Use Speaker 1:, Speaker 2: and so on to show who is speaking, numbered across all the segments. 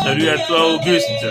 Speaker 1: Salut à toi, Auguste.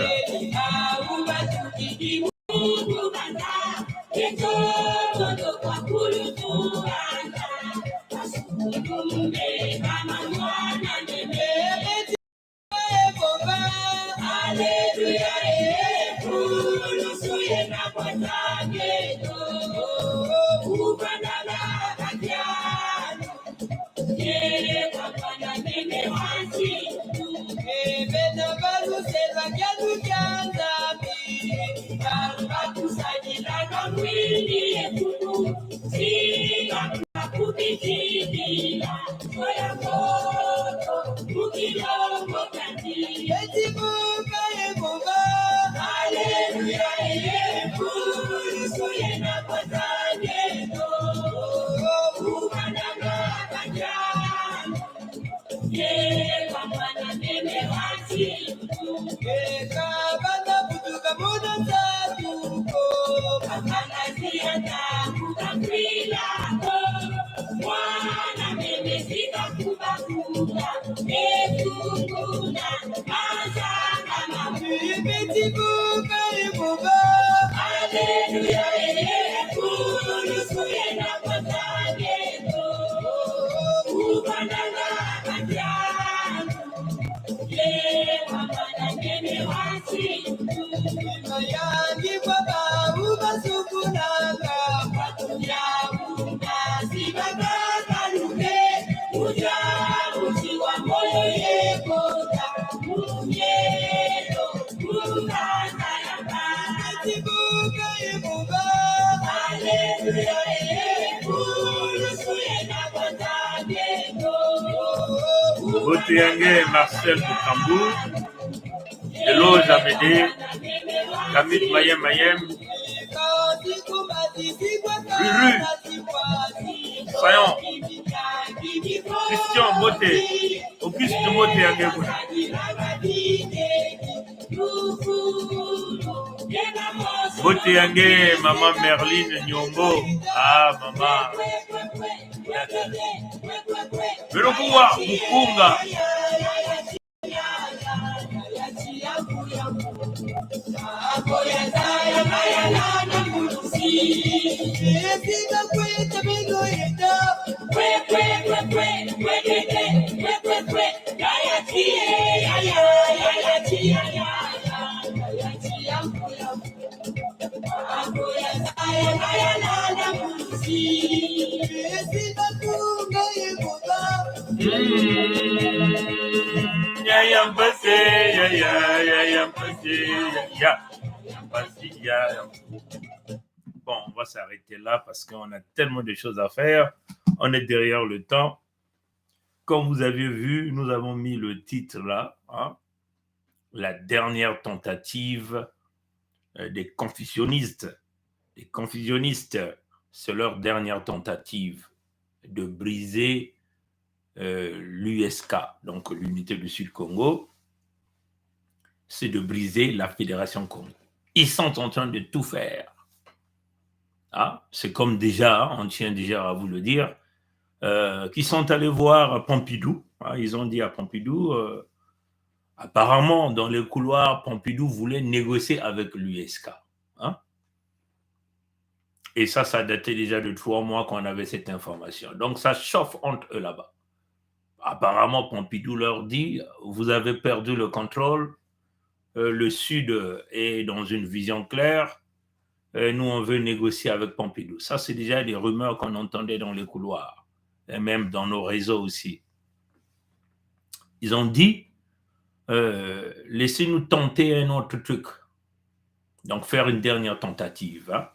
Speaker 1: Botiangue Marcel Boukambou, Eloge Amédée, Kamit Mayem Mayem, Ruru, Sayon, Christian Boté, Auguste Botiangue Bouna. Botiangue, Maman Merline Nyombo, ah maman. Belokuwa Mukunga. Bon, on va s'arrêter là parce qu'on a tellement de choses à faire. On est derrière le temps. Comme vous avez vu, nous avons mis le titre là, hein, la dernière tentative des confusionnistes. Les confusionnistes, c'est leur dernière tentative de briser l'USK, donc l'unité du Sud-Congo, c'est de briser la Fédération Congo. Ils sont en train de tout faire. Ah, c'est comme déjà, on tient déjà à vous le dire, qui sont allés voir Pompidou. Ah, ils ont dit à Pompidou, apparemment, dans les couloirs, Pompidou voulait négocier avec l'USK. Hein? Et ça datait déjà de 3 mois qu'on avait cette information. Donc, ça chauffe entre eux là-bas. Apparemment, Pompidou leur dit, vous avez perdu le contrôle, le Sud est dans une vision claire, nous, on veut négocier avec Pompidou. Ça, c'est déjà des rumeurs qu'on entendait dans les couloirs, et même dans nos réseaux aussi. Ils ont dit, laissez-nous tenter un autre truc. Donc, faire une dernière tentative, hein,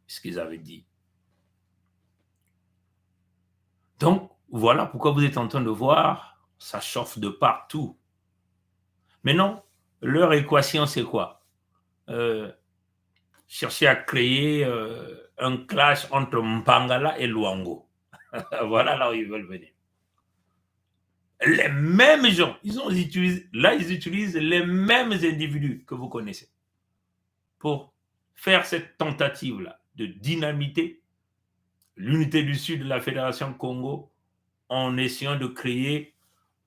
Speaker 1: ce qu'ils avaient dit. Donc, voilà pourquoi vous êtes en train de voir, ça chauffe de partout. Mais non, leur équation, c'est quoi? Chercher à créer un clash entre Mpangala et Luango. Voilà là où ils veulent venir. Les mêmes gens, ils utilisent les mêmes individus que vous connaissez pour faire cette tentative-là de dynamiter l'unité du Sud de la Fédération Congo en essayant de créer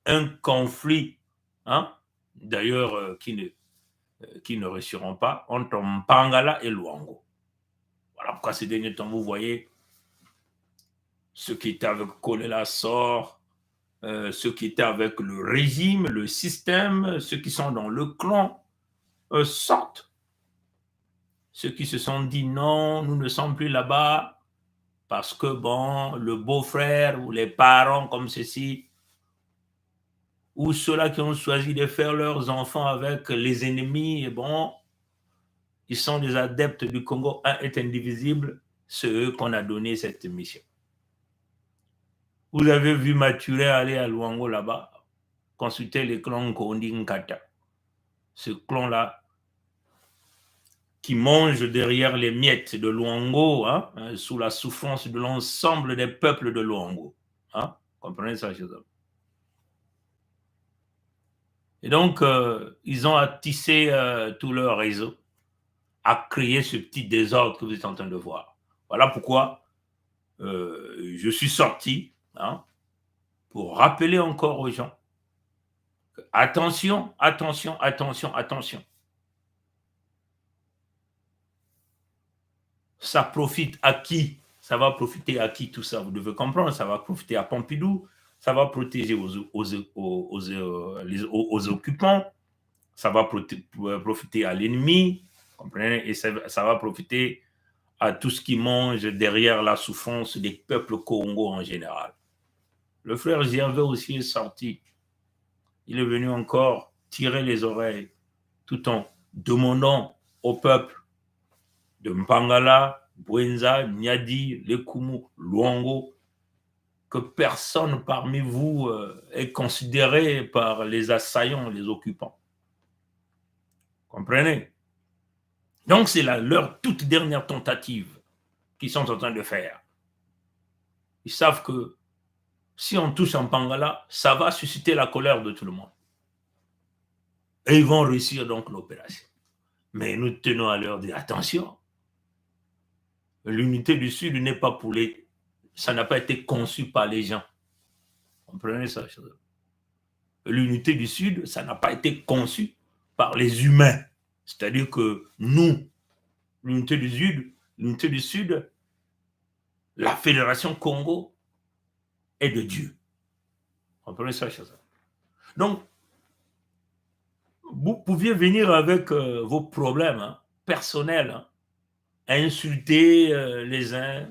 Speaker 1: un conflit, hein, d'ailleurs qui ne réussiront pas, entre Mpangala et Luango. Voilà pourquoi ces derniers temps, vous voyez, ceux qui étaient avec Kolela sort, ceux qui étaient avec le régime, le système, ceux qui sont dans le clan, sortent. Ceux qui se sont dit non, nous ne sommes plus là-bas parce que, bon, le beau-frère ou les parents comme ceci, ou ceux-là qui ont choisi de faire leurs enfants avec les ennemis, et bon, ils sont des adeptes du Congo, un est indivisible, c'est eux qu'on a donné cette mission. Vous avez vu Maturé aller à Luango là-bas, consulter les clans Kondi Nkata. Ce clan-là, qui mange derrière les miettes de Luango, hein, sous la souffrance de l'ensemble des peuples de Luango. Hein, comprenez ça, chers amis? Et donc, ils ont tissé tout leur réseau, à créer ce petit désordre que vous êtes en train de voir. Voilà pourquoi je suis sorti, hein, pour rappeler encore aux gens que attention, attention, attention, attention. Ça profite à qui? Ça va profiter à qui tout ça? Vous devez comprendre, ça va profiter à Pompidou, ça va protéger aux occupants, ça va profiter à l'ennemi, comprenez? Et ça va profiter à tout ce qui mange derrière la souffrance des peuples Congo en général. Le frère Gervais aussi est sorti. Il est venu encore tirer les oreilles tout en demandant au peuple de Mpangala, Bwenza, Nyadi, Lekumu, Luango, que personne parmi vous est considéré par les assaillants, les occupants. Comprenez? Donc c'est leur toute dernière tentative qu'ils sont en train de faire. Ils savent que si on touche Mpangala, ça va susciter la colère de tout le monde. Et ils vont réussir donc l'opération. Mais nous tenons à leur dire, attention, l'unité du Sud n'est pas pour les... Ça n'a pas été conçu par les gens. Comprenez ça? L'unité du Sud, ça n'a pas été conçu par les humains. C'est-à-dire que nous, l'unité du Sud, la Fédération Congo est de Dieu. Comprenez ça, chers amis? Donc, vous pouviez venir avec vos problèmes, hein, personnels, hein, à insulter les uns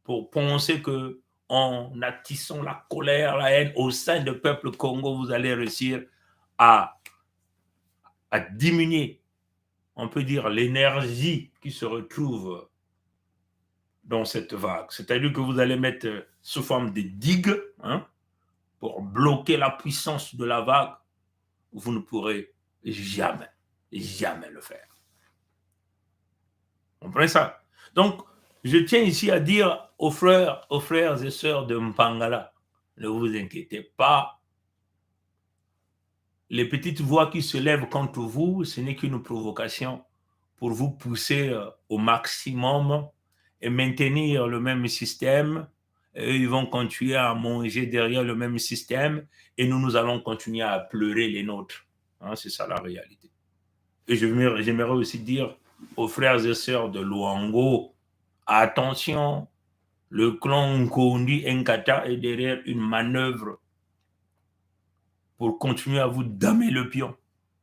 Speaker 1: pour penser que en attissant la colère, la haine au sein du peuple Congo, vous allez réussir à diminuer, on peut dire, l'énergie qui se retrouve dans cette vague. C'est-à-dire que vous allez mettre sous forme de digues, hein, pour bloquer la puissance de la vague. Vous ne pourrez jamais, jamais le faire. Vous comprenez ça? Donc, je tiens ici à dire aux frères et sœurs de Mpangala, ne vous inquiétez pas. Les petites voix qui se lèvent contre vous, ce n'est qu'une provocation pour vous pousser au maximum et maintenir le même système. Et ils vont continuer à manger derrière le même système et nous allons continuer à pleurer les nôtres. Hein, c'est ça la réalité. Et j'aimerais aussi dire aux frères et sœurs de Luango, attention, le clan Nkondi Nkata est derrière une manœuvre pour continuer à vous damer le pion.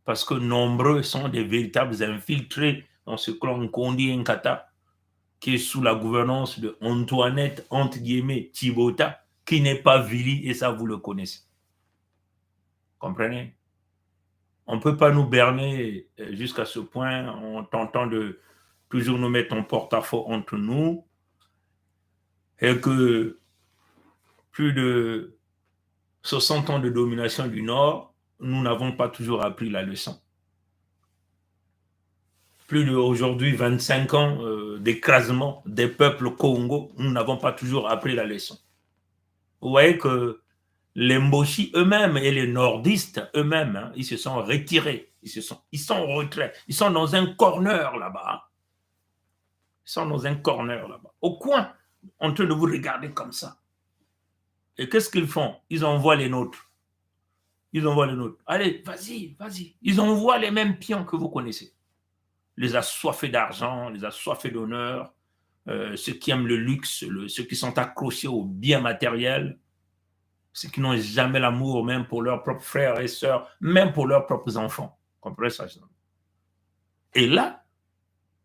Speaker 1: Parce que nombreux sont des véritables infiltrés dans ce clan Kondi Nkata, qui est sous la gouvernance de Antoinette, entre guillemets, Thibota, qui n'est pas Vili, et ça, vous le connaissez. Comprenez? On ne peut pas nous berner jusqu'à ce point en tentant de toujours nous mettre en porte-à-faux entre nous, et que plus de 60 ans de domination du Nord, nous n'avons pas toujours appris la leçon. Plus d'aujourd'hui 25 ans d'écrasement des peuples Congo, nous n'avons pas toujours appris la leçon. Vous voyez que les Mboshi eux-mêmes et les nordistes eux-mêmes, hein, ils se sont retirés, ils sont en retrait, ils sont dans un corner là-bas. Ils sont dans un corner là-bas, au coin, en train de vous regarder comme ça. Et qu'est-ce qu'ils font? Ils envoient les nôtres. Ils envoient les nôtres. Allez, vas-y, vas-y. Ils envoient les mêmes pions que vous connaissez. Les assoiffés d'argent, les assoiffés d'honneur, ceux qui aiment le luxe, ceux qui sont accrochés aux biens matériels, ceux qui n'ont jamais l'amour, même pour leurs propres frères et sœurs, même pour leurs propres enfants. Comprenez ça? Et là,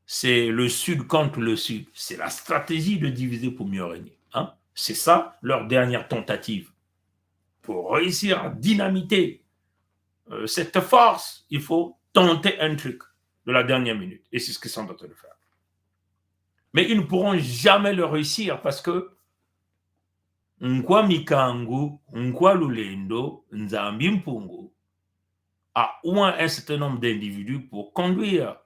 Speaker 1: c'est le Sud contre le Sud. C'est la stratégie de diviser pour mieux régner. Hein? C'est ça leur dernière tentative. Pour réussir à dynamiter cette force, il faut tenter un truc de la dernière minute. Et c'est ce qu'ils sont en train de faire. Mais ils ne pourront jamais le réussir parce que Nkwa Mikangu, Nkwa Lulendo, Nzambi Mpungu a au moins un certain nombre d'individus pour conduire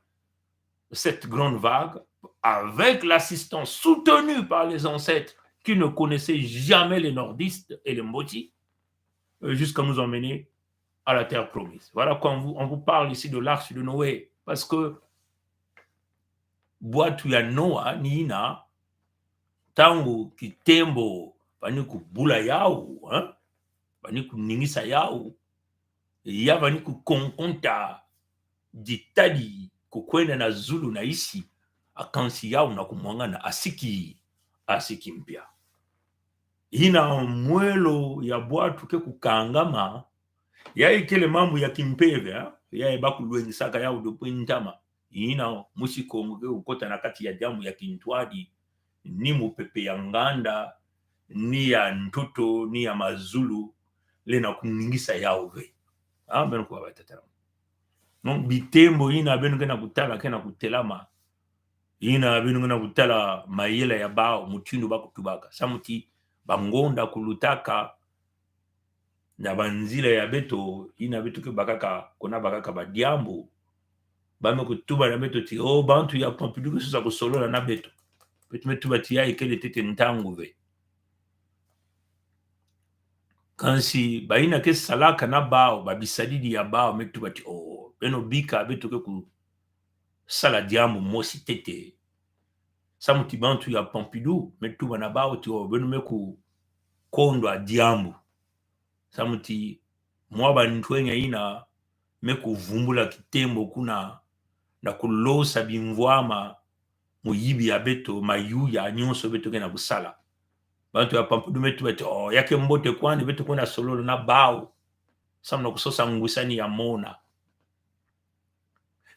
Speaker 1: cette grande vague avec l'assistance soutenue par les ancêtres qui ne connaissaient jamais les nordistes et les Mboti jusqu'à nous emmener à la terre promise. Voilà quand on vous parle ici de l'arche de Noé, parce que Boatu ya Noa Nina tangu kitembo bani kubula yao, hein? Bani kuningisa yao, ya bani kukonkonta jitadi kukwenda na Zulu na isi akansi yao na kumwangana asiki mpya. Ina mwelo ya Boatu ke kukangama ya ikele mambo ya kimpeve, ya ebaku lwengisaka yao depuis ntama. Ina musikongo ke ukota na kati ya damu ya kintwadi ni mupepe ya nganda ni ya ntoto ni ya mazulu lena kuningisa yao ve. Ben kwa batatara. Non bitembo ina benu kena kutala kena kutelama. Ina benu kena kutala mayela ya bao mutindu bakutubaka. Samuti bangonda kulutaka na banzila ya beto ina beto ke bakaka kona bakaka badiambo bame kutuba na beto ti bantu ya Pompidou ke susa kusolola na beto beto metu batia ikele tete ntangu ve kansi baina ke salaka na bao babisadidi ya bao metu bati beno bika beto ke ku sala diambo mosi tete samuti bantu ya Pompidou metu bana bao ti beno meku kondo a diambo samuti mwaba ntwenya ina meku vumbula kitembo kuna na kulosa bimvwama muyibi ya beto mayuya nyonso beto kena kusala bantu ya Pompidou metu bati yake mbote kwani beto kuna sololo na bao samna kusosa ngusani ya mona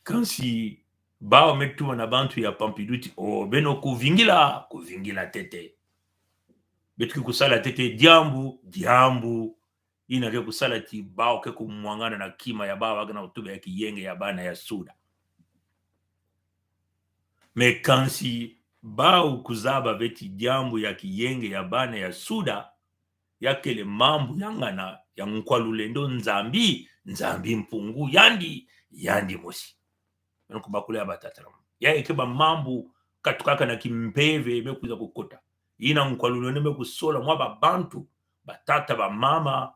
Speaker 1: kansi bao metu na bantu ya Pompidou ti beno kuvingila tete betu kusala tete diambu ina ke kusala ti bao ke kumwangana na kima ya bao agana utuba ya kiyenge ya bana ya suda me kansi bao kuzaba beti diambu ya kiyenge ya bana ya suda yakele mambu yangana ya Nkwalulendo nzambi mpungu yandi mosi nkubakule ya batatara ya ekeba mambu katukaka na kimpeve mekuza kukota ina Nkwalulendo mekusola mwa bantu batata ba mama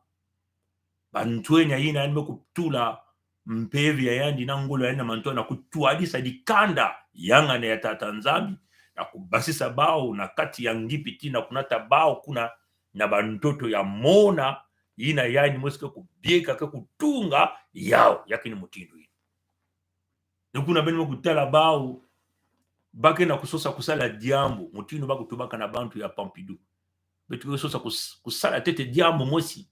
Speaker 1: bantwenya ina mekutula mpevi ya yandi na ngolo ya manto na kutuadisa dikanda yangana ya tata nzambi na kubasisa bao na kati ya ngipiti na kunata bao kuna na bantoto ya mona ina yani mosike kubieka ke kutunga yao yakini mutindu ina nukuna beni kutala bao bake na kusosa kusala diambo mutindu bakutubaka na bantu ya Pompidou betu kusosa kusala tete diambo mosi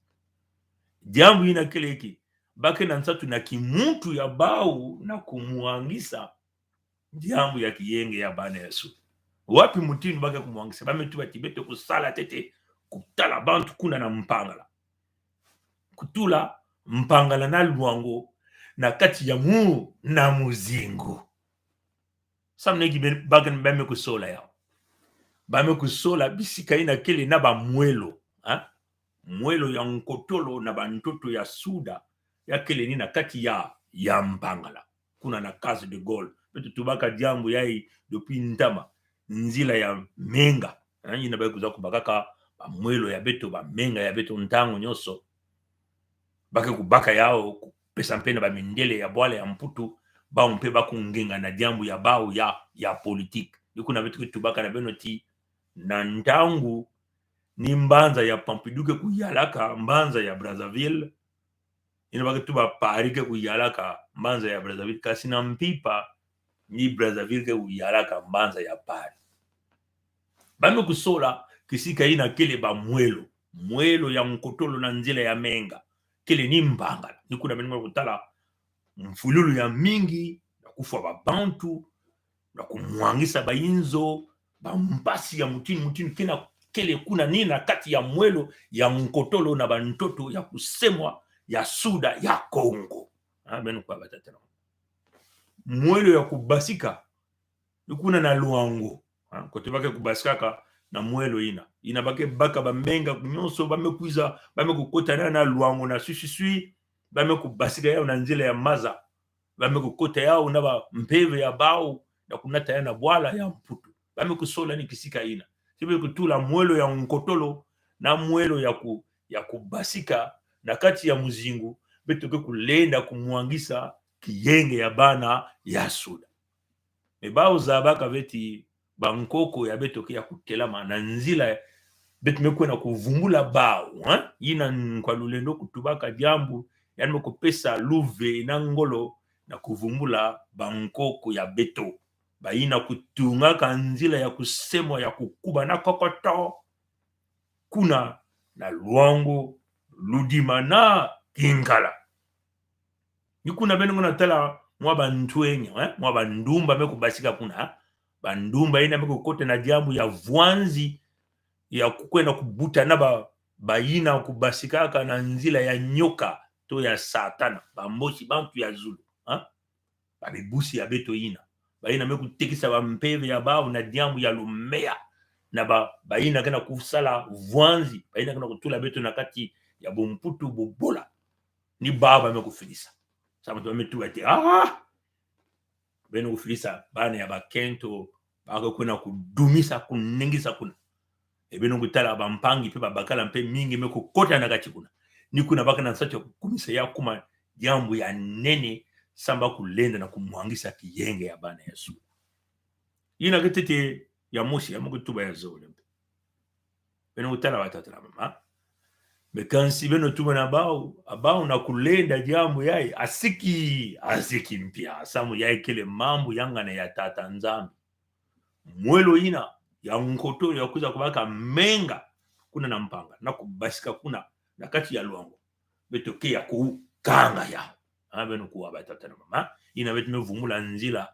Speaker 1: jambo ina keleki bake na nsatu na kimuntu ya bau na kumuangisa jambo ya kiyenge ya bana Yesu wapi mutinu bake kumuangisa bametu batibete kusala tete kutala bantu kuna na mpangala kutula mpangala na luango na kati ya mu na muzingu samnegi bagen bame kusola yao bame kusola bisika ina kele na ba mwelo ha mwelo ya nkotolo na bantoto ya suda ya kele ni na kati ya mpangala kuna na Case de Gaulle betu tubaka jambo yai depuis ntama nzila ya menga ina ba kuza kubakaka ba mwelo ya beto ba menga ya beto ntango nyoso bake kubaka yao pesa mpena ba mindele ya bwale ya mputu ba mpe bakungenga na jambo ya bao ya politique kuna betu tubaka na benoti na ntangu ni mbanza ya Pompidou kuyalaka mbanza ya Brazzaville ina bake tuba parike kuyalaka mbanza ya Brazzaville kasi na mpipa ni Brazzaville kuyalaka mbanza ya Paris bame kusola kisika ina kele ba mwelo ya mkotolo na nzila ya menga kele ni mbangala ni kuna menima kutala mfululu ya mingi na kufa ba bantu na kumwangisa ba inzo ba mbasi ya mutini kena kele kuna nina kati ya mwelo ya mkotolo na bantoto ya kusemwa ya suda ya Kongo benu kwa batatana mwelo ya kubasika kuna na luango kote bake kubasikaka na mwelo ina bake baka bamenga nyonso bamekuiza bamekukota na luango na susui bamekubasika yao na nzela ya maza bamekukota yao na ba mpeve ya bao na kunata ya na bwala ya mputu bamekusola ni kisika ina sibe kutula mwelo ya nkotolo na mwelo ya kubasika na kati ya muzingu betoke kulenda kumwangisa kiyenge ya bana ya suda bao zabaka beti bankoko ya betoke ya kutelama na nzila betu mekwena kuvumbula bao ina kwa lulendo kutubaka jambu yani mekupesa luve na ngolo na kuvumbula bankoko ya beto baina kutungaka nzila ya kusemwa ya kukuba na kokoto kuna na luango ludima na kingala nikuna bengo na tala mwa bantwenya mwa bandumba mekubasika kuna bandumba ina mekukota na jambu ya vwanzi ya kukwena kubuta na baina kubasikaka na nzila ya nyoka to ya satana bamboshi bantu ya zulu babibusi ya beto ina baina mekutekisa bampeve ya bao na jambu ya lumea na baina kana kusala vwanzi baina kana kutula beto na kati ya bomputu bobola ni baba mekufilisa sama to metu ati beno kufilisa bana ya bakento bako kuna kudumisa kunengisa kuna ebeno kutala bampangi pe babakala mpe mingi mekukota na kati kuna ni kuna baka na sacho kumisa ya kuma jambo ya nene samba kulenda na kumwangisa kiyenge ya bana Yesu ina ketete ya moshi ya mukutuba ya zole beno kutala watatala mama mekansi beno tuba na bao na kulenda jambo yai asiki mpya samu yai kele mambo yanga na ya tata nzambi mwelo ina ya nkoto ya kuza kubaka menga kuna na mpanga na kubasika kuna na kati ya luango betoke ya kukanga ya beno kuwa batata na mama ina betu mevumula nzila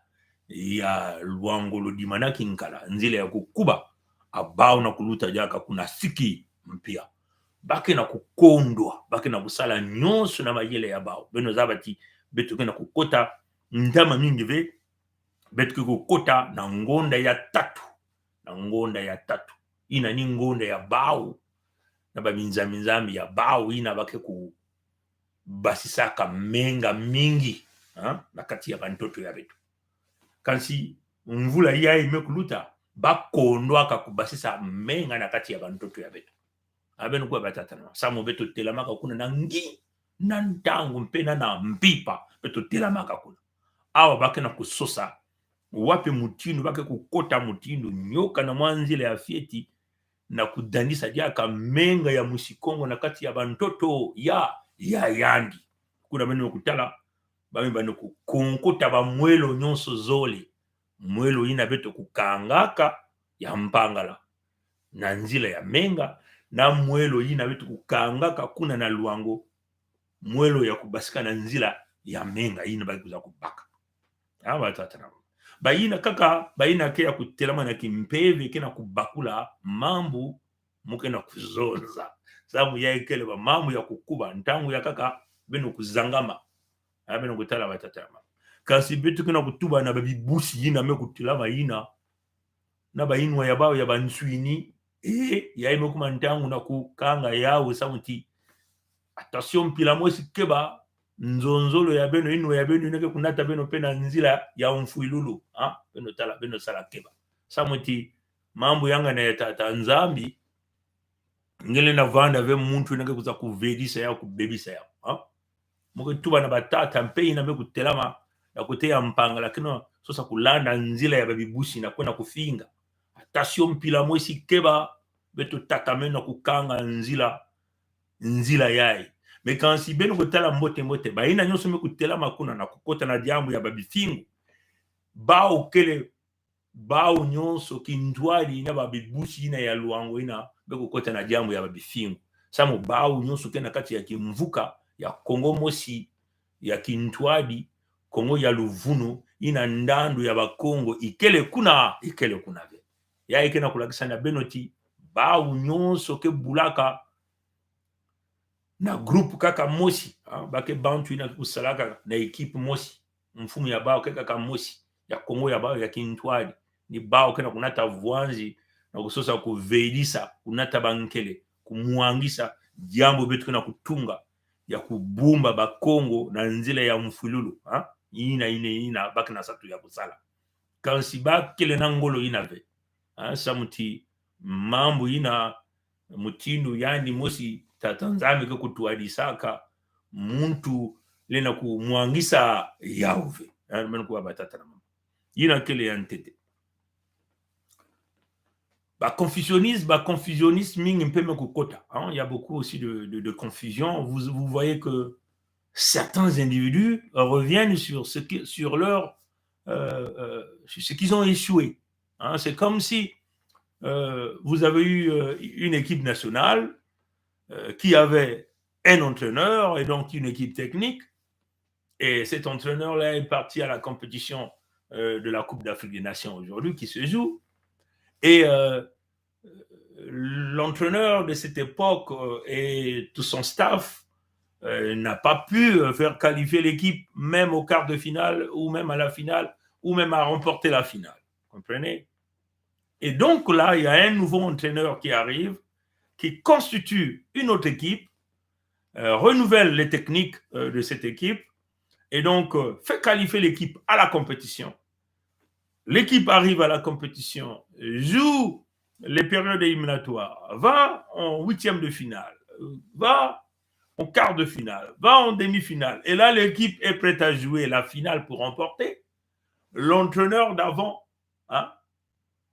Speaker 1: ya luango ludima na kinkala nzila ya kukuba abao na kuluta jaka kuna siki mpya bake na kukondwa bake na kusala nyonso na mayele ya bao beno zabati betoke na kukota ndama mingi ve betoke kukota na ngonda ya tatu ina ni ngonda ya bao na baminzamizami ya bao ina bake ku basisaka menga mingi na kati ya bantoto ya betu kansi mvula ya imekuluta bakondwa kakubasisa menga na kati ya bantoto ya betu abenu kwa batata na samu betu telamaka kuna na ngi na ntangu mpena na mpipa betu telamaka kuna awa bake na kusosa wape mutindo bake kukota mutindo nyoka na mwanzile ya fieti na kudandisa jaka menga ya musikongo na kati ya bantoto ya yandi kuna benu kutala bami bano kukonkota ba mwelo nyonso zole mwelo ina beto kukangaka ya mpangala na nzila ya menga na mwelo ina beto kukangaka kuna na luango mwelo ya kubasika na nzila ya menga ina bakuza kubaka aba tatana bayina kaka bayina ke ya kutelama na kimpeve kena kubakula mambu muke na kuzonza sababu ya ikele ba mambu ya kukuba ntangu ya kaka beno kuzangama beno kutala batatama kasi bitu kena kutuba na babibusi yina me kutilama yina na bayinwa ya bao ya banswini ya ime kuma ntangu na kukanga yawe samuti attention pila mwesi keba nzonzolo ya beno ino ya beno ineke kunata beno pena nzila ya mfuilulu beno tala beno sala keba samuti mambo yanga na yatata nzambi ngele na vanda ve muntu ineke kuza kuvedisa ya kubebisa ya muke tuba na batata mpe ina me kutelama ya kuteya mpanga lakini sosa kulanda nzila ya babibushi na kwenda kufinga attention pila mwesi keba beto takamena kukanga nzila yae mekansi beno kotala mbote baina nyonso me kutela makuna na kokota na diambo ya babifingu bao kele bao nyonso kindwali na babibushi ina ya luango ina beko kota na diambo ya babifingu samo bao nyonso kena kati ya kimvuka ya Kongo mosi ya kintwadi Kongo ya luvuno ina ndandu ya bakongo ikele kuna ve ya ikena kulakisa na benoti bao nyonso ke bulaka na groupe kaka mosi bake bantu ina kusalaka na equipe mosi mfumu ya bao kaka mosi ya Kongo ya bao ya kintwadi ni bao kena kunata vuanzi na kusosa kuveilisa kunata bankele kumuangisa jambo betu kena kutunga ya kubumba bakongo na nzila ya mfululu ina baki na satu ya kusala kansi bakele na ngolo ina ve samuti mambo ina mutindo yani mosi tatanzame ke kutuadisaka muntu lena kumwangisa yauve mena kuwa batata na mama ina kele ya ntete confusionnisme mingi mpeme kukota il y a beaucoup aussi de confusion vous voyez que certains individus reviennent sur ce qu'ils ont échoué c'est comme si vous avez eu une équipe nationale qui avait un entraîneur et donc une équipe technique. Et cet entraîneur-là est parti à la compétition de la Coupe d'Afrique des Nations aujourd'hui qui se joue. Et l'entraîneur de cette époque et tout son staff n'a pas pu faire qualifier l'équipe même au quart de finale ou même à la finale ou même à remporter la finale. Comprenez? Et donc là, il y a un nouveau entraîneur qui arrive, qui constitue une autre équipe, renouvelle les techniques de cette équipe et donc fait qualifier l'équipe à la compétition. L'équipe arrive à la compétition, joue les périodes éliminatoires, va en huitième de finale, va en quart de finale, va en demi-finale. Et là, l'équipe est prête à jouer la finale pour remporter. L'entraîneur d'avant,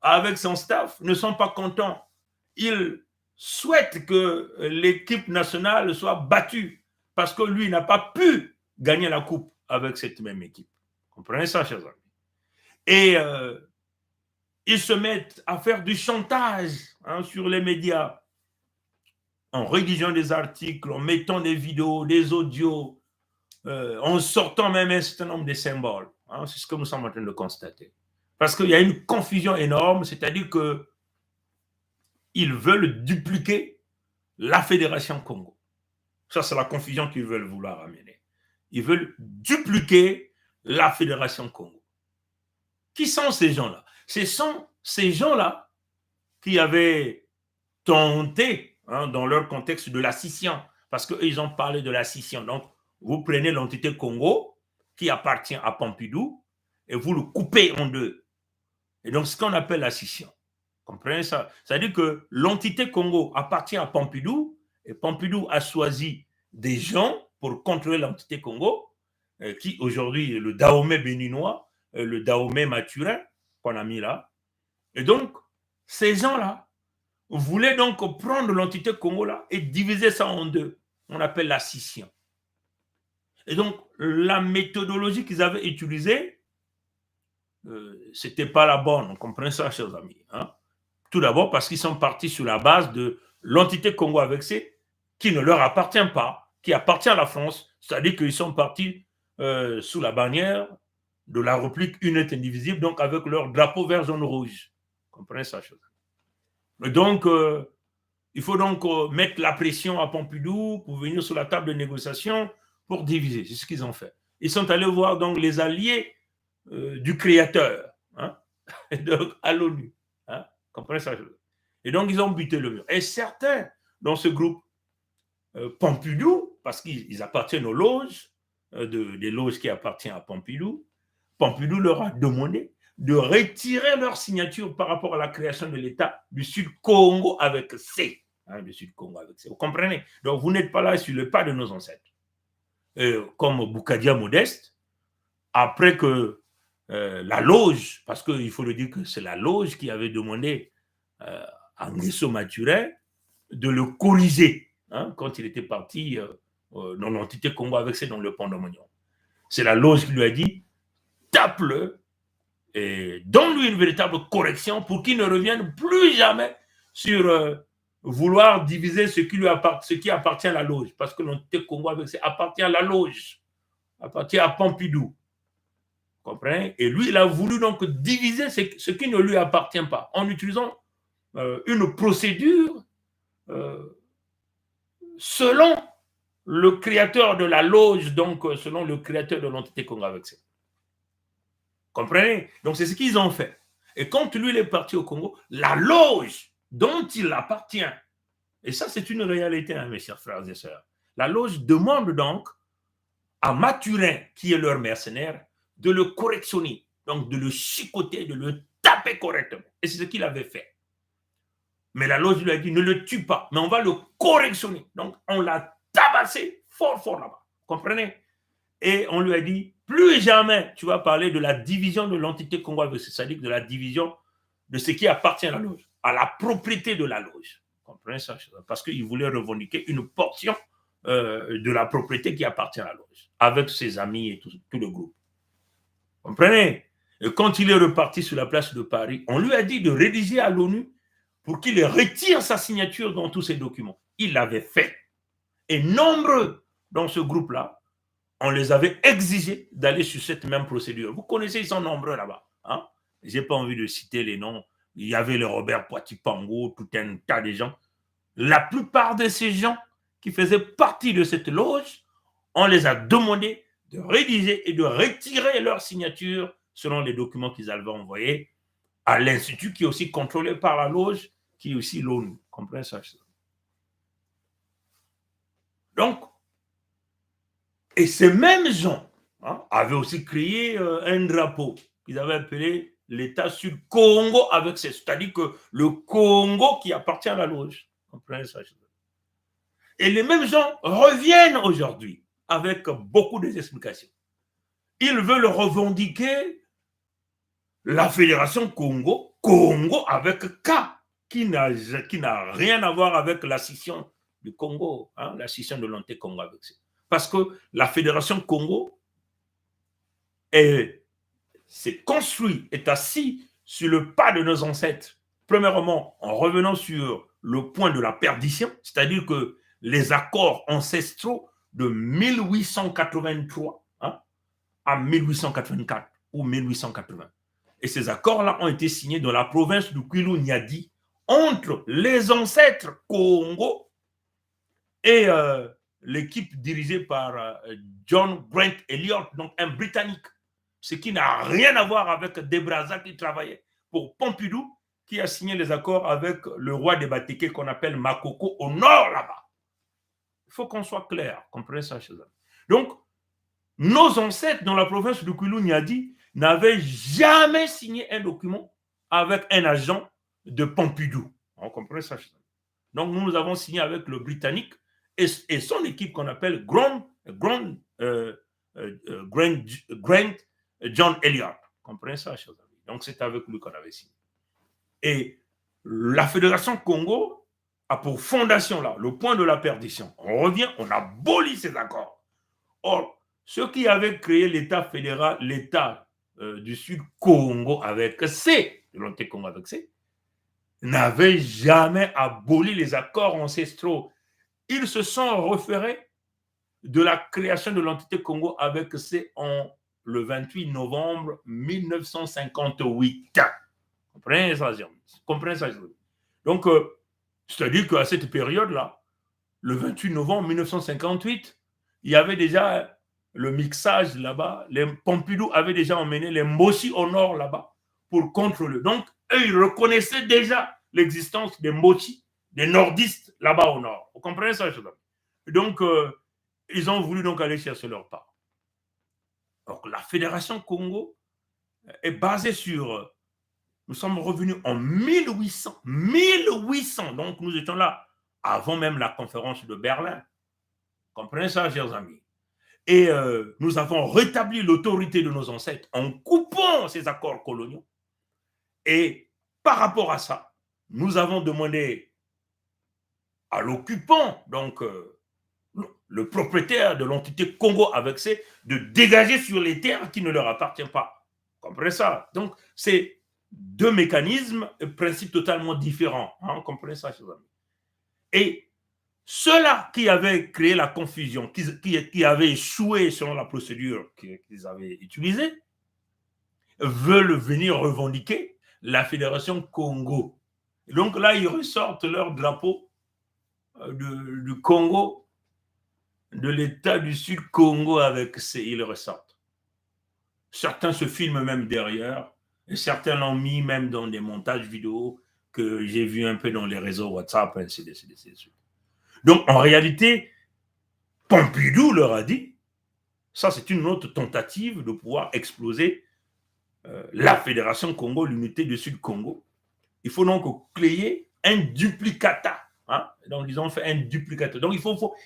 Speaker 1: avec son staff, ne sont pas contents. Ils souhaitent que l'équipe nationale soit battue parce que lui n'a pas pu gagner la coupe avec cette même équipe. Comprenez ça, chers amis? Et ils se mettent à faire du chantage sur les médias en rédigeant des articles, en mettant des vidéos, des audios, en sortant même un certain nombre de symboles. C'est ce que nous sommes en train de constater. Parce qu'il y a une confusion énorme, c'est-à-dire que ils veulent dupliquer la Fédération Congo. Ça, c'est la confusion qu'ils veulent vouloir amener. Ils veulent dupliquer la Fédération Congo. Qui sont ces gens-là? Ce sont ces gens-là qui avaient tenté, dans leur contexte, de la scission, parce qu'ils ont parlé de la scission. Donc, vous prenez l'entité Congo, qui appartient à Pompidou, et vous le coupez en deux. Et donc, ce qu'on appelle la scission. Comprenez ça? C'est-à-dire que l'entité Congo appartient à Pompidou, et Pompidou a choisi des gens pour contrôler l'entité Congo, qui aujourd'hui est le Dahomey béninois, le Dahomey Mathurin, qu'on a mis là. Et donc, ces gens-là voulaient donc prendre l'entité Congo là et diviser ça en deux. On appelle la scission. Et donc, la méthodologie qu'ils avaient utilisée, c'était pas la bonne. On comprend ça, chers amis. Tout d'abord parce qu'ils sont partis sur la base de l'entité Congo avec C qui ne leur appartient pas. qui appartient à la France, c'est-à-dire qu'ils sont partis sous la bannière de la République unite indivisible, donc avec leur drapeau vert, jaune, rouge. Vous comprenez ça, chose. Donc, il faut donc mettre la pression à Pompidou pour venir sur la table de négociation pour diviser. C'est ce qu'ils ont fait. Ils sont allés voir donc les alliés du créateur, hein, donc, à l'ONU. Hein, comprenez ça? Et donc, ils ont buté le mur. Et certains dans ce groupe, Pompidou, parce qu'ils appartiennent aux loges, des loges qui appartiennent à Pompidou, Pompidou leur a demandé de retirer leur signature par rapport à la création de l'État du Sud-Congo avec C. Hein, du Sud-Congo avec C. Vous comprenez? Donc, vous n'êtes pas là sur le pas de nos ancêtres. Comme Boukadia Modeste, après que la loge, parce qu'il faut le dire que c'est la loge qui avait demandé à Nguesso Maturin de le corriger hein, quand il était parti dans l'entité Congo avec C dans le pont de Mognon. C'est la loge qui lui a dit tape-le et donne-lui une véritable correction pour qu'il ne revienne plus jamais sur vouloir diviser ce qui appartient à la loge. Parce que l'entité Congo avec C appartient à la loge, appartient à Pompidou. Vous comprenez? Et lui, il a voulu donc diviser ce qui ne lui appartient pas en utilisant une procédure selon le créateur de la loge, donc selon le créateur de l'entité Congo avec C. Comprenez? Donc c'est ce qu'ils ont fait. Et quand lui il est parti au Congo, la loge dont il appartient, et ça c'est une réalité, hein, mes chers frères et sœurs, la loge demande donc à Maturin, qui est leur mercenaire, de le correctionner, donc de le chicoter, de le taper correctement. Et c'est ce qu'il avait fait. Mais la loge lui a dit, ne le tue pas, mais on va le correctionner. Donc on l'a tabassé fort, fort là-bas. Comprenez? Et on lui a dit, plus jamais tu vas parler de la division de l'entité congolaise, c'est-à-dire de la division de ce qui appartient à la loge, à la propriété de la loge. Comprenez ça? Parce qu'il voulait revendiquer une portion de la propriété qui appartient à la loge, avec ses amis et tout le groupe. Comprenez? Et quand il est reparti sur la place de Paris, on lui a dit de rédiger à l'ONU pour qu'il retire sa signature dans tous ces documents. Il l'avait fait. Et nombreux dans ce groupe-là, on les avait exigés d'aller sur cette même procédure. Vous connaissez, ils sont nombreux là-bas. Hein? Je n'ai pas envie de citer les noms. Il y avait le Robert Poitipango, tout un tas de gens. La plupart de ces gens qui faisaient partie de cette loge, on les a demandé de rédiger et de retirer leur signature selon les documents qu'ils avaient envoyés à l'institut qui est aussi contrôlé par la loge, qui est aussi l'ONU. Comprenez ça? Donc, et ces mêmes gens hein, avaient aussi créé un drapeau qu'ils avaient appelé l'État Sud-Congo avec ces, c'est-à-dire que le Congo qui appartient à la loge. Comprenez ça? Et les mêmes gens reviennent aujourd'hui avec beaucoup d'explications. Ils veulent revendiquer la Fédération Congo avec K, qui n'a rien à voir avec la scission du Congo, hein, la scission de l'entité Congo avec ça. Parce que la Fédération Congo s'est construite, est assis sur le pas de nos ancêtres. Premièrement, en revenant sur le point de la perdition, c'est-à-dire que les accords ancestraux de 1883 hein, à 1884 ou 1880. Et ces accords-là ont été signés dans la province du Kwilu-Niadi entre les ancêtres Congo et l'équipe dirigée par John Grant Elliott, donc un Britannique, ce qui n'a rien à voir avec Debraza qui travaillait pour Pompidou, qui a signé les accords avec le roi des Batéké qu'on appelle Makoko au nord là-bas. Il faut qu'on soit clair, comprenez ça chez eux. Donc, nos ancêtres dans la province du Kwilu-Niadi n'avaient jamais signé un document avec un agent de Pompidou. On comprend ça. Donc, nous avons signé avec le Britannique et son équipe qu'on appelle Grant John Elliott. Vous comprenez ça, chers amis? Donc, c'est avec lui qu'on avait signé. Et la Fédération Congo a pour fondation là, le point de la perdition. On revient, on abolit ces accords. Or, ceux qui avaient créé l'État fédéral, l'État du Sud Congo avec C, de l'entité Congo avec C, n'avaient jamais aboli les accords ancestraux. Ils se sont référés de la création de l'entité Congo avec C le 28 novembre 1958. Comprenez ça, comprenez ça. Donc, c'est-à-dire qu'à cette période-là, le 28 novembre 1958, il y avait déjà le mixage là-bas. Les Pompidou avaient déjà emmené les Mboshi au nord là-bas pour contrôler. Donc, eux, ils reconnaissaient déjà l'existence des Mboshi, des nordistes là-bas au nord. Vous comprenez ça, je Donc, ils ont voulu donc aller chercher leur part. Donc, la Fédération Congo est basée sur... Nous sommes revenus en 1800. 1800, donc nous étions là avant même la conférence de Berlin. Comprenez ça, chers amis. Et nous avons rétabli l'autorité de nos ancêtres en coupant ces accords coloniaux. Et par rapport à ça, nous avons demandé à l'occupant, donc le propriétaire de l'entité Congo avec C, de dégager sur les terres qui ne leur appartiennent pas. Comprenez ça? Donc, c'est deux mécanismes et principes totalement différents. Hein? Comprenez ça, chers amis. Et ceux-là qui avaient créé la confusion, qui avaient échoué selon la procédure qu'ils avaient utilisée, veulent venir revendiquer la Fédération Congo. Et donc là, ils ressortent leur drapeau du Congo, de l'État du Sud Congo avec ces, ils ressortent. Certains se filment même derrière, et certains l'ont mis même dans des montages vidéo que j'ai vu un peu dans les réseaux WhatsApp, ainsi de suite. Donc, en réalité, Pompidou leur a dit, ça c'est une autre tentative de pouvoir exploser la Fédération Congo, l'unité du Sud Congo. Il faut donc créer un duplicata. Hein? Donc, ils ont fait un duplicata. Donc,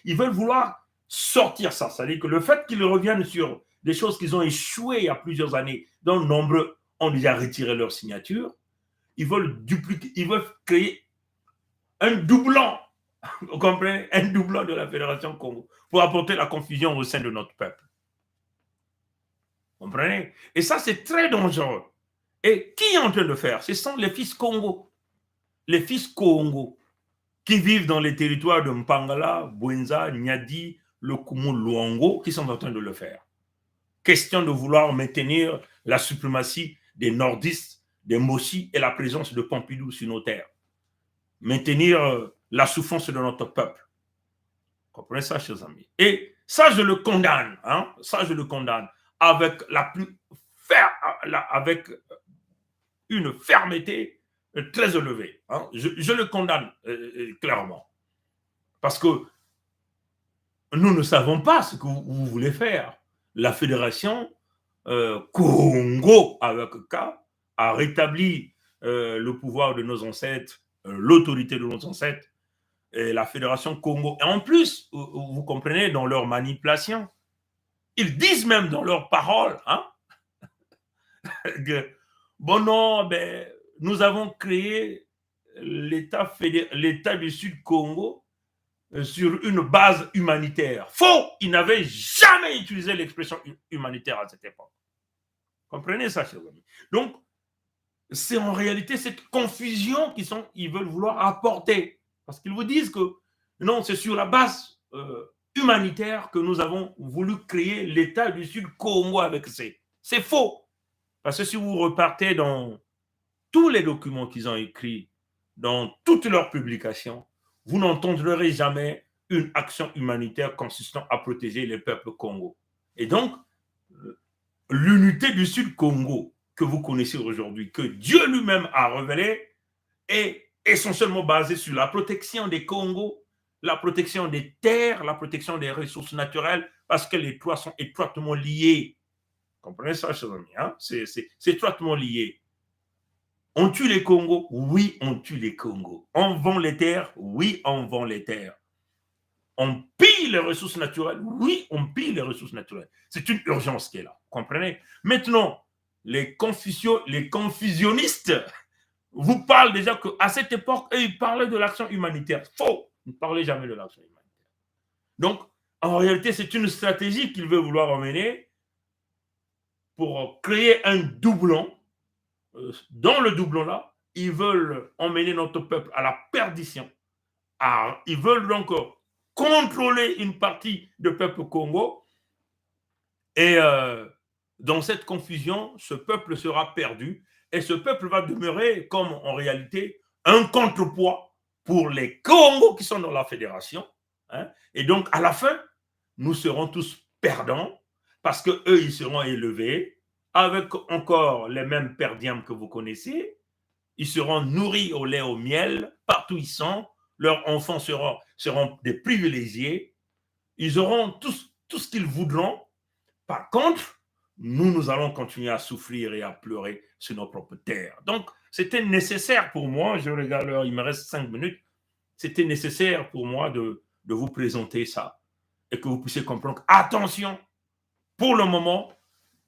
Speaker 1: ils veulent vouloir sortir ça. C'est-à-dire que le fait qu'ils reviennent sur des choses qu'ils ont échoué il y a plusieurs années, dont nombreux ont déjà retiré leur signature, ils veulent dupliquer, ils veulent créer un doublon. Vous comprenez? Un doublon de la Fédération Congo pour apporter la confusion au sein de notre peuple. Vous comprenez? Et ça, c'est très dangereux. Et qui est en train de faire? Ce sont les fils Congo. Les fils Congo qui vivent dans les territoires de Mpangala, Bwenza, Nyadi, le Kumu, Luango, qui sont en train de le faire. Question de vouloir maintenir la suprématie des nordistes, des Mossi et la présence de Pompidou sur nos terres. Maintenir la souffrance de notre peuple. Vous comprenez ça, chers amis? Et ça, je le condamne. Hein? Ça, je le condamne avec avec une fermeté très élevée. Hein? Je le condamne clairement. Parce que nous ne savons pas ce que vous voulez faire. La Fédération Congo, avec K, a rétabli le pouvoir de nos ancêtres, l'autorité de nos ancêtres, et la Fédération Congo. Et en plus, vous comprenez, dans leur manipulation, ils disent même dans leurs paroles, hein, que, bon non, ben, nous avons créé l'État du Sud Congo sur une base humanitaire. Faux! Ils n'avaient jamais utilisé l'expression humanitaire à cette époque. Comprenez ça, chers amis? Donc, c'est en réalité cette confusion qu'ils veulent vouloir apporter. Parce qu'ils vous disent que non, c'est sur la base humanitaire que nous avons voulu créer l'État du Sud Congo avec C. C'est faux. Parce que si vous repartez dans tous les documents qu'ils ont écrits, dans toutes leurs publications, vous n'entendrez jamais une action humanitaire consistant à protéger les peuples Congo. Et donc, l'unité du Sud Congo que vous connaissez aujourd'hui, que Dieu lui-même a révélé, est essentiellement basée sur la protection des Congos, la protection des terres, la protection des ressources naturelles, parce que les trois sont étroitement liés. Comprenez ça, chers amis? Hein? C'est étroitement lié. On tue les Congos? Oui, on tue les Congos. On vend les terres? Oui, on vend les terres. On pille les ressources naturelles? Oui, on pille les ressources naturelles. C'est une urgence qui est là. Comprenez? Maintenant, les confusionnistes vous parlent déjà qu'à cette époque, eux, ils parlaient de l'action humanitaire. Faux! Ils ne parlaient jamais de l'action humanitaire. Donc, en réalité, c'est une stratégie qu'ils veulent vouloir emmener pour créer un doublon. Dans le doublon-là, ils veulent emmener notre peuple à la perdition. Ils veulent donc contrôler une partie du peuple Congo. Et dans cette confusion, ce peuple sera perdu. Et ce peuple va demeurer comme en réalité un contrepoids pour les Congos qui sont dans la fédération. Hein. Et donc, à la fin, nous serons tous perdants parce qu'eux, ils seront élevés avec encore les mêmes perdièmes que vous connaissez. Ils seront nourris au lait, au miel, partout ils sont. Leurs enfants seront des privilégiés. Ils auront tout ce qu'ils voudront. Par contre, nous allons continuer à souffrir et à pleurer sur nos propres terres. Donc, c'était nécessaire pour moi, je regarde l'heure, il me reste 5 minutes, c'était nécessaire pour moi de vous présenter ça et que vous puissiez comprendre. Attention, pour le moment,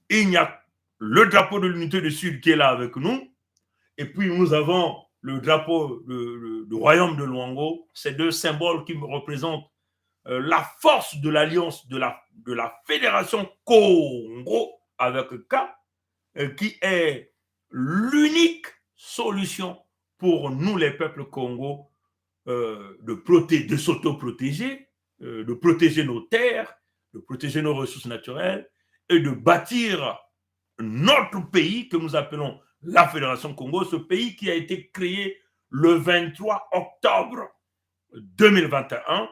Speaker 1: il y a le drapeau de l'unité du Sud qui est là avec nous, et puis nous avons le drapeau du royaume de Luango, ces deux symboles qui me représentent la force de l'alliance de la fédération Congo avec K, qui est l'unique solution pour nous les peuples Congo de s'auto-protéger, de protéger nos terres, de protéger nos ressources naturelles et de bâtir notre pays que nous appelons la Fédération Congo, ce pays qui a été créé le 23 octobre 2021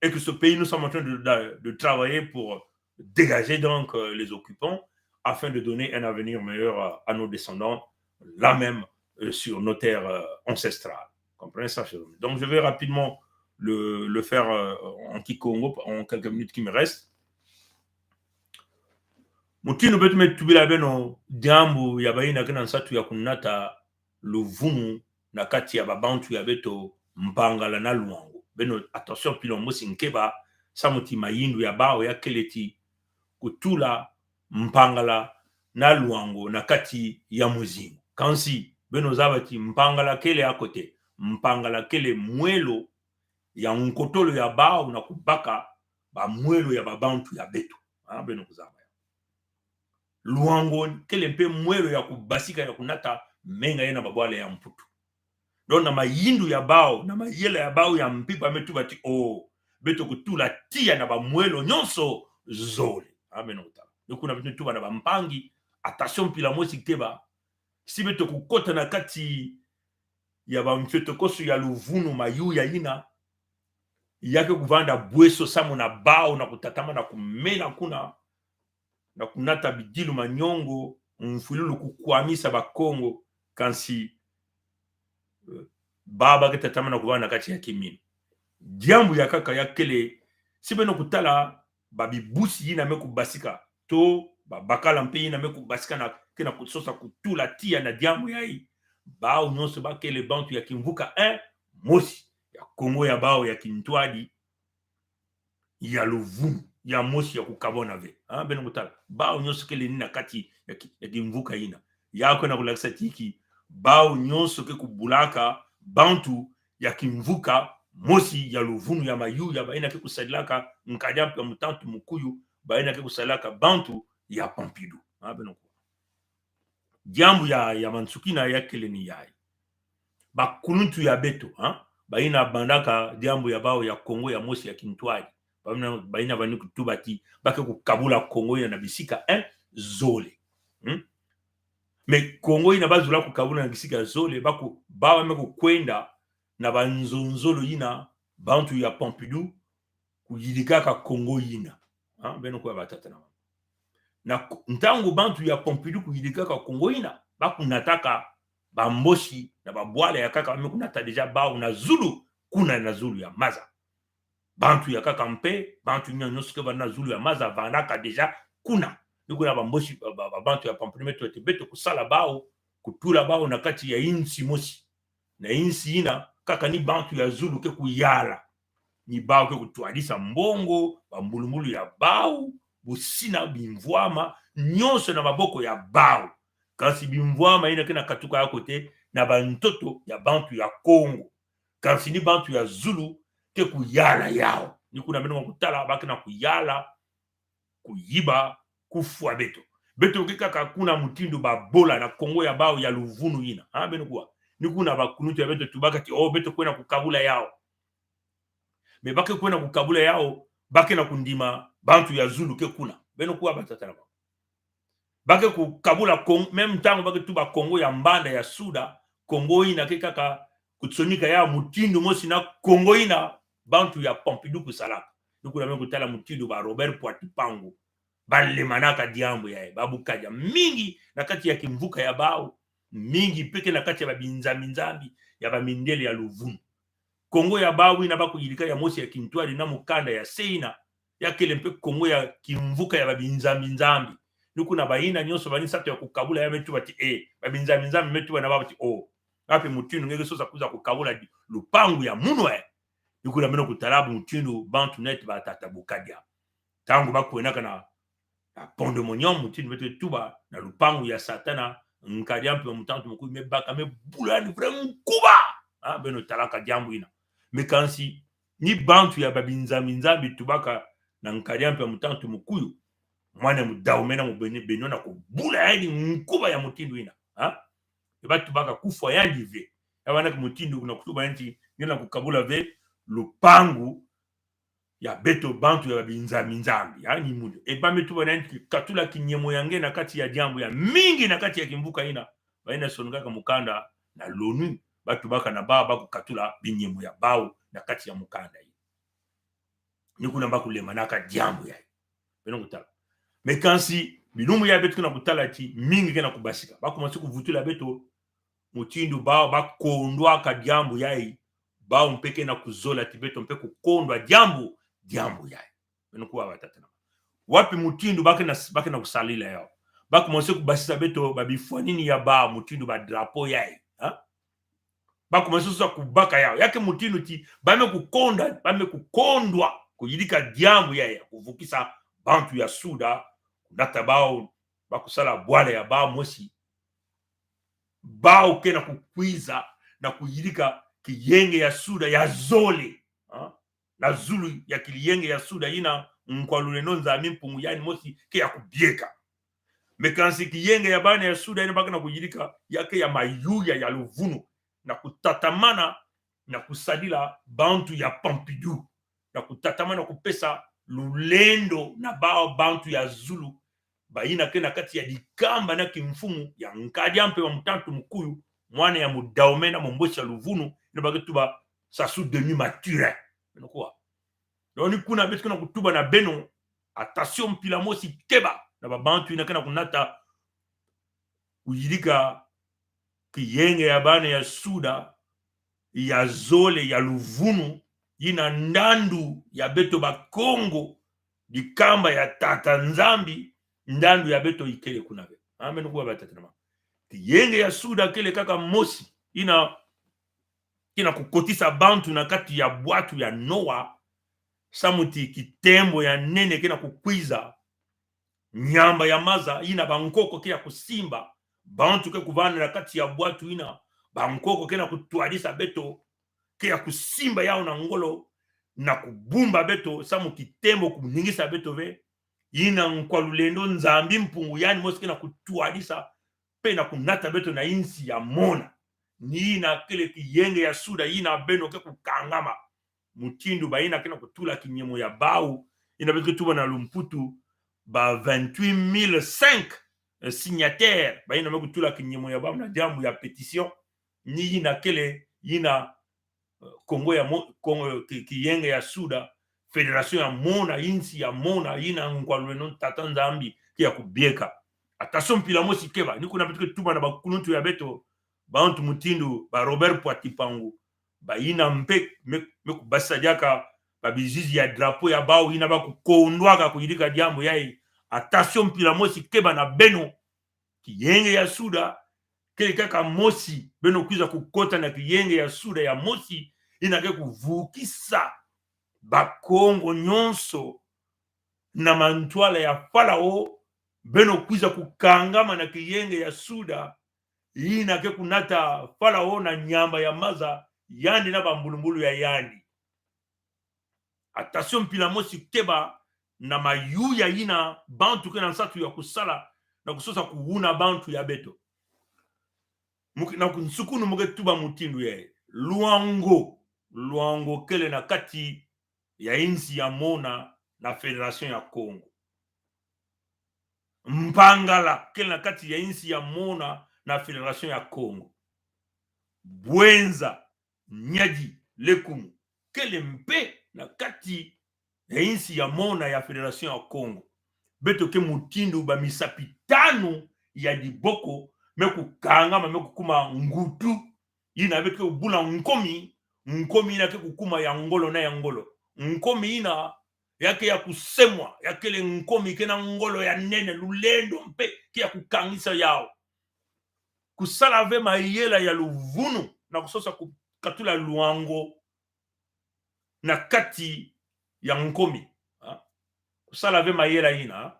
Speaker 1: et que ce pays, nous sommes en train de travailler pour dégager donc les occupants afin de donner un avenir meilleur à nos descendants, là même sur nos terres ancestrales. Comprenez ça, chers amis? Donc, je vais rapidement le faire en Kikongo en quelques minutes qui me restent. Mutino betu metubila beno jambo ya baina kana nsatu ya kunata luvumu na kati ya babantu ya beto mpangala na luango. Beno attention pilo mosi nkeba samuti mayindu ya bao ya keleti kutula mpangala na luango na kati ya muzimu. Kansi beno zabati mpangala kele akote mpangala kele mwelo ya nkotolo ya bao na kubaka ba mwelo ya babantu ya beto. Beno kuzaba. Luango kele mpe mwelo ya kubasika ya kunata menga yena babwale ya mputu. Don na mayindu ya bao na mayela ya bao ya mpipa metu bati beto kutula tia na ba mwelo nyonso zole. Amen utala. Yokuna betu tuba na ba mpangi attention pila mosi keba. Si beto kukota na kati ya ba mfetokoso ya luvunu mayu ya ina yake kuvanda bweso samu na bao na kutatama na kumena kuna na kunata bidilu manyongo mfululu kukwamisa bakongo kansi baba ketatama na kuvana kati ya kimini jambu ya kaka ya kele sibeno kutala babibusi yina meku basika to babakala mpe yina meku basika na kena kusosa kutula tia na jambu ya hii bao nyonso bakele bantu ya kimvuka mosi ya Kongo ya bao ya kintwadi ya luvumu ya mosi ya kukabona ve beno kutala bao nyonso kele nina kati ya kimvuka ina yako na kulakisa tiki bao nyonso ke kubulaka bantu ya kimvuka mosi ya luvunu ya mayu ya baina ke kusadilaka nkadya ya mutantu mukuyu baina ke kusadilaka bantu ya Pompidou beno jambu ya mansukina ya kele ni yai bakununtu ya beto baina bandaka jambu ya bao ya Kongo ya mosi ya kintwadi baina bani kutubati bake kukabula Kongo ina na bisika zole me Kongo ina bazula kukabula na bisika zole baku bawa meko kwenda na banzonzolo ina bantu ya Pompidou kuyidikaka Kongo ina beno kwa batata na ntango bantu ya Pompidou kuyidikaka Kongo ina bakunataka bamboshi na babwala ya kaka bamekunata deja bao na Zulu kuna na Zulu ya maza bantu ya kaka mpe bantu nyonso ke bana Zulu ya maza vanaka deja kuna nikuna bamboshi bantu ya Pompidou meto beto kusala bao kutula bao na kati ya insi mosi na insi ina kaka ni bantu ya Zulu ke kuyala ni bao ke kutwadisa mbongo bambulumulu ya bao busina bimvwama nyonso na maboko ya bao kasi bimvwama ina kena katuka ya kote na bantoto ya bantu ya Kongo kasi ni bantu ya Zulu ke kuyala yao ni kuna meno kutala baki na kuyala kuyiba kufua beto kaka kuna mutindo babola na Kongo ya bao ya luvunu ina beno kwa ni kuna bakunutu ya beto tubaka ti beto kwena kukabula yao me bake kwena kukabula yao bake na kundima bantu ya Zulu ke kuna beno kuwa batata na bake kukabula même tango bake tuba Kongo ya mbanda ya Suda Kongo ina ke kaka kutsonika ya mutindu mosi na Kongo ina bantu ya Pompidou kusalaka nukuna meko tala mutindu ba Robert Poitipangu bale manaka diambo ya babukaja mingi na kati ya kimvuka ya bao mingi peke na kati ya babinzambi ya bamindele ya Luvunu Kongo ya bao ina bakuyilika ya mosi ya Kintwali na mukanda ya Seina ya kele mpe Kongo ya kimvuka ya babinzambi nukuna baina nyonso bani sato ya kukabula ya metu bati babinzambi metu bana babati ape mutindu ngeke sosa kuza kukabula lupangu ya munwe nukuna meno kutalabu mutindu bantu net batata bukadia tangu bakwenaka na pondo monyom mutindu metu tuba na lupangu ya satana nkadi ampe mutantu mukui mebaka mebulani vraiment kuba beno talaka jambu ina mekansi ni bantu ya babinzambi tubaka na nkadi ampe mutantu mukuyu mwana mudaumena mubeno na kubula yani nkuba ya mutindu ina batu baka kufa yandi ve yawana ku mutindu kuna kutuba nti ngena kukabula ve lupangu ya beto bantu ya babinzambi yani mudo metu bana nti katula kinyemo yange na kati ya jambo ya mingi na kati ya kimvuka ina baina songa mukanda na lonu batu baka na baba kukatula binyemo ya bao na kati ya mukanda hii nikuna bakulema naka jambo ya beno kutala mekansi bilumu ya betu kuna kutala ti mingi kena kubasika bakomansi kuvutula beto mutindu bao bakondwa ka jambo yai bao mpeke na kuzola ti beto mpe kukondwa jambo yai beno kuwa batatana wapi mutindu bake na kusalila yao bakomansi kubasisa beto babifwanini ya ba mutindu ba drapo yai bakomansi sosa kubaka yao yake mutindu ti bame kukondwa kuyilika jambo yai kuvukisa bantu ya Suda nata bao bakusala bwala ya bao mosi bao kena kukwiza na kuyilika kiyenge ya Suda ya zole na Zulu ya kiliyenge ya Suda ina mkwalule nonza mimpungu yani mosi ke ya kubieka mekansi kiyenge ya bana ya Suda ina baka na kuyilika yake ya mayuya ya Luvunu na kutatamana na kusadila bantu ya Pompidou na kutatamana kupesa lulendo na bao bantu ya Zulu baina kena kati ya dikamba na kimfumu ya nkadi ampe wa mutantu mkuyu mwana ya mudaumena mombocha Luvunu na baketuba sasu demi mature nokwa doni kuna betu kuna kutuba na beno attention mpila mosi keba na babantu ina kena kunata kuyilika kiyenge ya bana ya Suda ya zole ya Luvunu ina ndandu ya beto ba Kongo dikamba ya tata nzambi ndandu ya beto ikele kuna be ameno kuwa batatana kiyenge ya Suda kele kaka mosi ina kukotisa bantu na kati ya bwatu ya Noa samuti kitembo ya nene kena kukwiza nyamba ya maza ina bankoko kena kusimba bantu ke kuvana na kati ya bwatu ina bankoko kena kutwadisa beto kena kusimba yao na ngolo na kubumba beto samu kitembo kuningisa beto ve ina nkwalulendo nzambi mpungu yani mosi kena kutwadisa pe na kunata beto na insi ya mona ni na kele kiyenge ya Suda ina beno ke kukangama mutindu ba ina kena kutula kinyemo ya bau ina beto tuba na Lumputu ba 28,005 signataires ba ina kutula kinyemo ya bau na jambu ya petition ni ina kele ina Kongo ya Kongo kiyenge ya Suda federation ya mona insi ya mona ina nkwalweno tata nzambi ya kubieka attention pila mosi keba ni kuna beto tuba na bakununtu ya beto bantu mutindu ba Robert Poitipangu ba ina mpe kubasa jaka ba bizizi ya drapeau ya bao ina ba kukondwaka kuyilika jambo yai attention pila mosi keba na beno kiyenge ya Suda kele kaka mosi beno kwiza kukota na kiyenge ya Suda ya mosi ina ke kuvukisa bakongo nyonso na mantwala ya Farao beno kwiza kukangama na kiyenge ya Suda ina ke kunata Farao na nyamba ya maza yandi na bambulumbulu ya yandi attention mpila mosi keba na mayuya ina bantu ke na nsatu ya kusala na kusosa kuuna bantu ya beto na kunsukunu muke tuba mutindu ye luango kele na kati ya insi ya Mona na Federation ya Congo. Mpangala kele na kati ya insi ya Mona na Federation ya Congo. Bwenza Nyadi Lekumu kele mpe na kati ya insi ya Mona ya Federation ya Congo. Beto ke mutindu ba misapitano ya diboko meku kangama meku kuma ngutu ina beke ubula nkomi ina ke kukuma ya ngolo na ya ngolo nkomi ina yake ya kusemwa yakele nkomi kena ngolo ya nene lulendo mpe ke ya kukangisa yao kusala ve mayela ya luvunu na kusosa kukatula luango na kati ya nkomi kusala ve mayela ina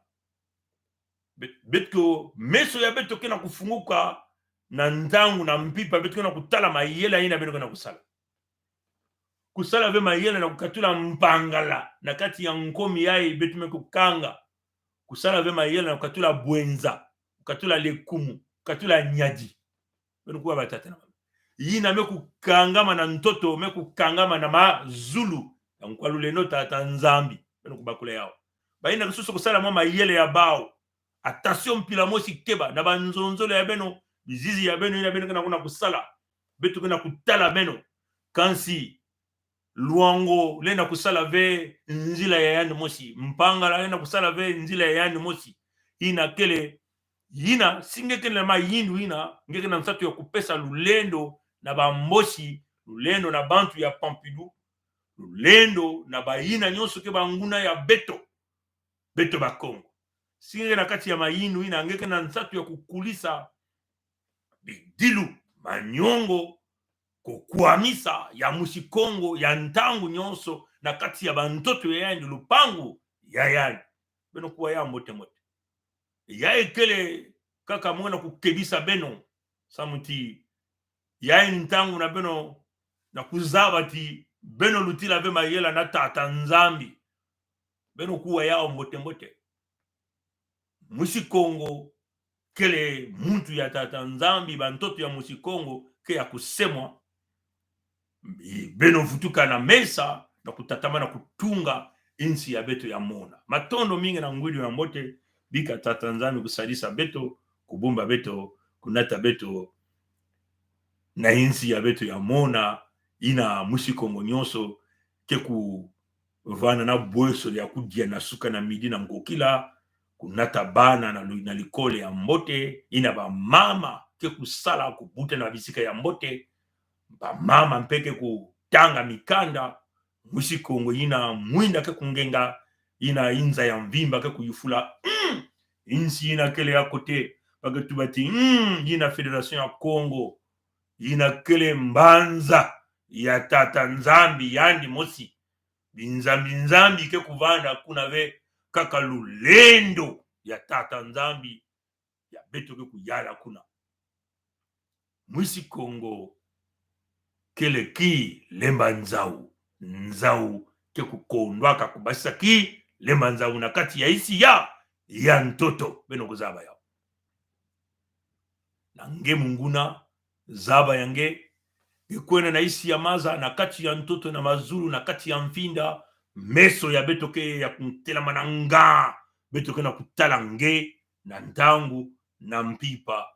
Speaker 1: betko meso ya beto kena kufunguka na ntangu na mpipa beto kena kutala mayela ina beto kena kusala ve mayela na kukatula mpangala na kati ya nkomi yae beto me kukanga kusala ve mayela na kukatula bwenza kukatula lekumu kukatula nyadi beto kuwa batata na yina me kukangama na ntoto me kukangama na mazulu ya mkwaluleno tata nzambi beto kubakula yao baina kususu kusala mwa mayele ya bao attention mpila mosi keba na banzonzolo ya beno bizizi ya beno ina beno kana kuna kusala beto kana kutala beno kansi luango lena kusala ve nzila ya yandi mosi mpanga lena kusala ve nzila ya yandi mosi ina kele ina singeke na mayindu ina ngeke na msatu ya kupesa lulendo na bambosi lulendo na bantu ya Pompidou lulendo na baina nyonso ke banguna ya beto ba Congo singe na kati ya mayindu ina ngeke na nsatu ya kukulisa bidilu manyongo kukwamisa ya musikongo ya ntangu nyonso na kati ya bantoto ya yandi lupangu ya yandi beno kuwa ya mote ya ekele kaka mwana kukebisa beno samuti ya ntangu na beno na kuzabati beno lutila ve mayela na tata nzambi beno kuwa ya mote musikongo kele muntu ya tata nzambi bantoto ya musikongo ke ya kusemwa beno vutuka na mesa na kutatama na kutunga insi ya beto ya Mona matondo mingi na ngwili ya mbote bika tata nzambi kusalisa beto kubumba beto kunata beto na insi ya beto ya Mona ina musikongo nyonso ke ku vana na bweso ya kudia na suka na midi na ngokila kunata bana na likole ya mbote ina ba mama ke kusala kubuta na bisika ya mbote ba mama mpeke kutanga mikanda musikongo ina mwinda ke kungenga ina inza ya mvimba ke kuyufula insi ina kele ya kote bagatubati ina Federation ya Congo ina kele mbanza ya tata nzambi yandi mosi binzambi ke kuvanda kuna ve kaka lulendo ya tata nzambi ya beto ke kuyala kuna mwisi Kongo kele ki lemba nzau ke kukondwaka kubasa ki lemba nzau na kati ya isi ya ntoto beno kuzaba yao na nge munguna zaba yange ikwena na isi ya maza na kati ya ntoto na mazulu na kati ya mfinda meso ya betoke ya kuntela mananga betoke na kutala nge na ntangu na mpipa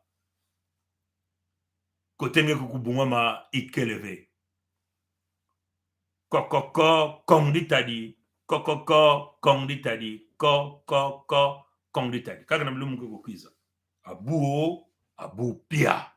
Speaker 1: kotenge kukubungama ikeleve kokoko kongditadi kokoko kongditadi kokoko kongditadi kaka na mlumu kukwiza abu pia